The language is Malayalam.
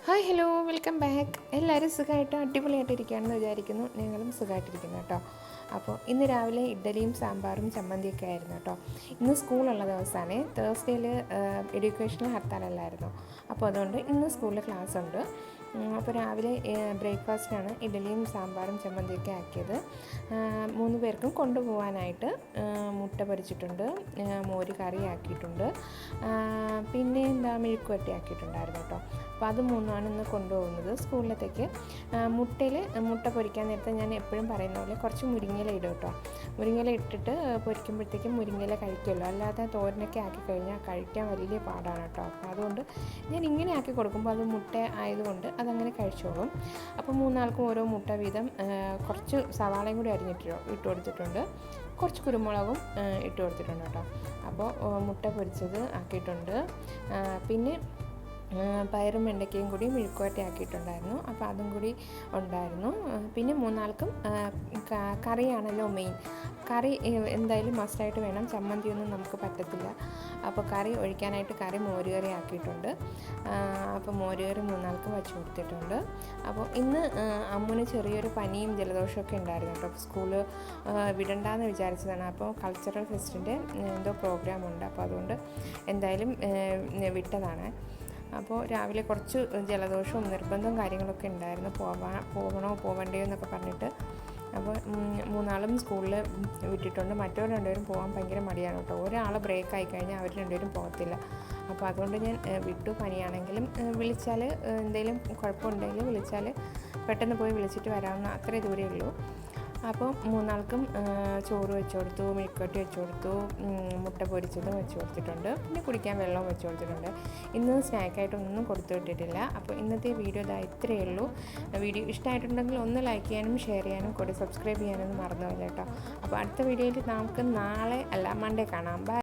Hi hello welcome back. എല്ലാവരും സുഖമായിട്ട് അടിപൊളിയായിട്ടിരിക്കുകയാണെന്ന് വിചാരിക്കുന്നു. ഞങ്ങളും സുഖമായിട്ടിരിക്കുന്നു കേട്ടോ. അപ്പോൾ ഇന്ന് രാവിലെ ഇഡ്ഡലിയും സാമ്പാറും ചമ്മന്തിയൊക്കെ ആയിരുന്നു കേട്ടോ. ഇന്ന് സ്കൂളുള്ള ദിവസമാണ്. തേഴ്സ്ഡേയിൽ എഡ്യൂക്കേഷണൽ ഹർത്താലല്ലായിരുന്നു. അപ്പോൾ അതുകൊണ്ട് ഇന്ന് സ്കൂളിൽ ക്ലാസ് ഉണ്ട്. അപ്പോൾ രാവിലെ ബ്രേക്ക്ഫാസ്റ്റിനാണ് ഇഡ്ഡലിയും സാമ്പാറും ചമ്മന്തിയൊക്കെ ആക്കിയത്. 3 പേർക്കും കൊണ്ടുപോകാനായിട്ട് മുട്ട പൊരിച്ചിട്ടുണ്ട്, മോര് കറി ആക്കിയിട്ടുണ്ട്, പിന്നെ മെഴുക്കുവരട്ടി ആക്കിയിട്ടുണ്ടായിരുന്നു കേട്ടോ. അപ്പോൾ അത് 3ആണ് ഇന്ന് കൊണ്ടുപോകുന്നത് സ്കൂളിലത്തേക്ക്. മുട്ട പൊരിക്കാൻ നേരത്തെ ഞാൻ എപ്പോഴും പറയുന്ന പോലെ കുറച്ച് മുരിങ്ങയില ഇടും കേട്ടോ. മുരിങ്ങയില ഇട്ടിട്ട് പൊരിക്കുമ്പോഴത്തേക്കും മുരിങ്ങയില കഴിക്കുമല്ലോ, അല്ലാതെ തോരനൊക്കെ ആക്കി കഴിഞ്ഞാൽ കഴിക്കാൻ വലിയ പാടാണ് കേട്ടോ. അപ്പോൾ അതുകൊണ്ട് ഞാൻ ഇങ്ങനെ ആക്കി കൊടുക്കുമ്പോൾ അത് മുട്ട ആയതുകൊണ്ട് അതങ്ങനെ കഴിച്ചോളും. അപ്പോൾ 3 ആൾക്കും ഓരോ മുട്ട വീതം, കുറച്ച് സവാളയും കൂടി ഇട്ട് കൊടുത്തിട്ടുണ്ട്, കുറച്ച് കുരുമുളകും ഇട്ട് കൊടുത്തിട്ടുണ്ട് കേട്ടോ. അപ്പോൾ മുട്ട പൊരിച്ചത് ആക്കിയിട്ടുണ്ട്. പിന്നെ പയറും വെണ്ടയ്ക്കയും കൂടി മെഴുക്കുവരട്ടി ആക്കിയിട്ടുണ്ടായിരുന്നു. അപ്പോൾ അതും കൂടി ഉണ്ടായിരുന്നു. പിന്നെ 3 ആൾക്കും കറിയാണല്ലോ മെയിൻ. കറി എന്തായാലും മസ്റ്റായിട്ട് വേണം, ചമ്മന്തിയൊന്നും നമുക്ക് പറ്റത്തില്ല. അപ്പോൾ കറി ഒഴിക്കാനായിട്ട് മോര് കറി ആക്കിയിട്ടുണ്ട്. അപ്പോൾ മോര് കറി 3 ആൾക്കും വെച്ച് കൊടുത്തിട്ടുണ്ട്. അപ്പോൾ ഇന്ന് അമ്മുന് ചെറിയൊരു പനിയും ജലദോഷമൊക്കെ ഉണ്ടായിരുന്നു കേട്ടോ. സ്കൂള് വിടണ്ടെന്ന് വിചാരിച്ചതാണ്. അപ്പോൾ കൾച്ചറൽ ഫെസ്റ്റിൻ്റെ എന്തോ പ്രോഗ്രാം ഉണ്ട്. അപ്പോൾ അതുകൊണ്ട് എന്തായാലും വിട്ടതാണ്. അപ്പോൾ രാവിലെ കുറച്ച് ജലദോഷവും നിർബന്ധവും കാര്യങ്ങളൊക്കെ ഉണ്ടായിരുന്നു, പോകണോ പോകണ്ടയോ എന്നൊക്കെ പറഞ്ഞിട്ട്. അപ്പോൾ 3 ആളും സ്കൂളിൽ വിട്ടിട്ടുണ്ട്. മറ്റവർ 2 പേരും പോകാൻ ഭയങ്കര മടിയാണ് കേട്ടോ. ഒരാൾ ബ്രേക്ക് ആയി കഴിഞ്ഞാൽ അവർ 2 പേരും പോകത്തില്ല. അപ്പോൾ അതുകൊണ്ട് ഞാൻ വിട്ടു. പനിയാണെങ്കിലും വിളിച്ചാൽ, എന്തെങ്കിലും കുഴപ്പമുണ്ടെങ്കിൽ വിളിച്ചാൽ പെട്ടെന്ന് പോയി വിളിച്ചിട്ട് വരാവുന്ന അത്രേ ദൂരമേ ഉള്ളൂ. അപ്പോൾ 3 ആൾക്കും ചോറ് വെച്ച് കൊടുത്തു, മെഴുക്കുവരട്ടി വെച്ച് കൊടുത്തു, മുട്ട പൊരിച്ചതും വെച്ച് കൊടുത്തിട്ടുണ്ട്, പിന്നെ കുടിക്കാൻ വെള്ളവും വെച്ച് കൊടുത്തിട്ടുണ്ട്. ഇന്ന് സ്നാക്കായിട്ടൊന്നും കൊടുത്തു വിട്ടിട്ടില്ല. അപ്പോൾ ഇന്നത്തെ വീഡിയോ ഇത്രയേ ഉള്ളൂ. വീഡിയോ ഇഷ്ടമായിട്ടുണ്ടെങ്കിൽ ഒന്ന് ലൈക്ക് ചെയ്യാനും ഷെയർ ചെയ്യാനും കൂടി സബ്സ്ക്രൈബ് ചെയ്യാനൊന്നും മറന്നു പോയില്ല കേട്ടോ. അപ്പോൾ അടുത്ത വീഡിയോയിൽ നമുക്ക് മൺഡേ കാണാം. ബൈ.